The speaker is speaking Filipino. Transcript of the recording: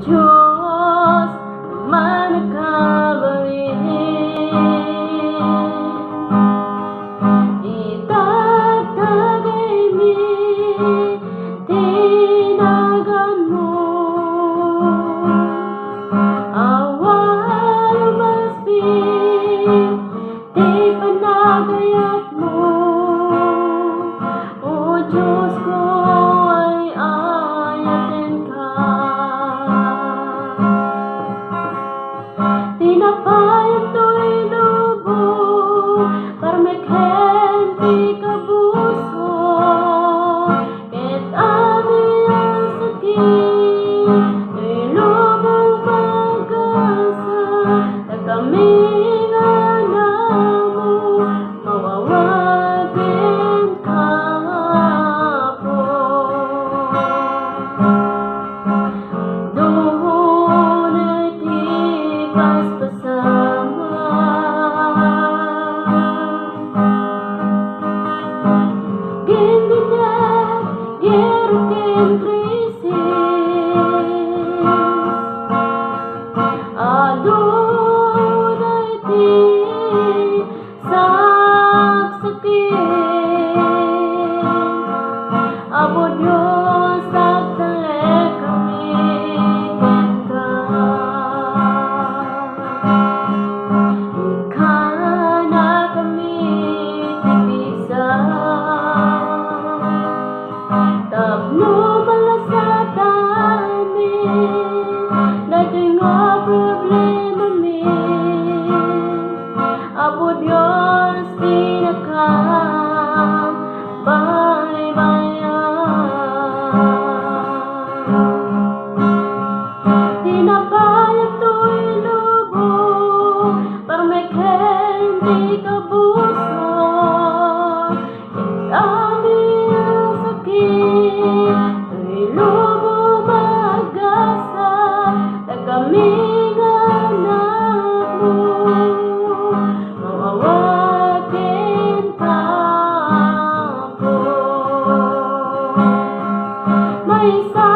Diyos manakabalin, itatagay mi tinagan mo, awal masbi di panagayat mo, o Diyos ko ay ayatin ka. Tinapayang to'y lubog, parmekhen ti kabuso, ket ami ang sakit, to'y lubog magasa, na kami nga namo, mawawagin ka po. Apo Diyos agdalek kami ka, ikana kami tipisa, tapno malasat amin, dato'y nga problema mi, Apo Diyos tinakam, tinapayang to'y lubog, parmekhen di kabuso, ket ami ang sakit, to'y lubog magasa, na kami nga anak mo, mawawagin ka po. May isa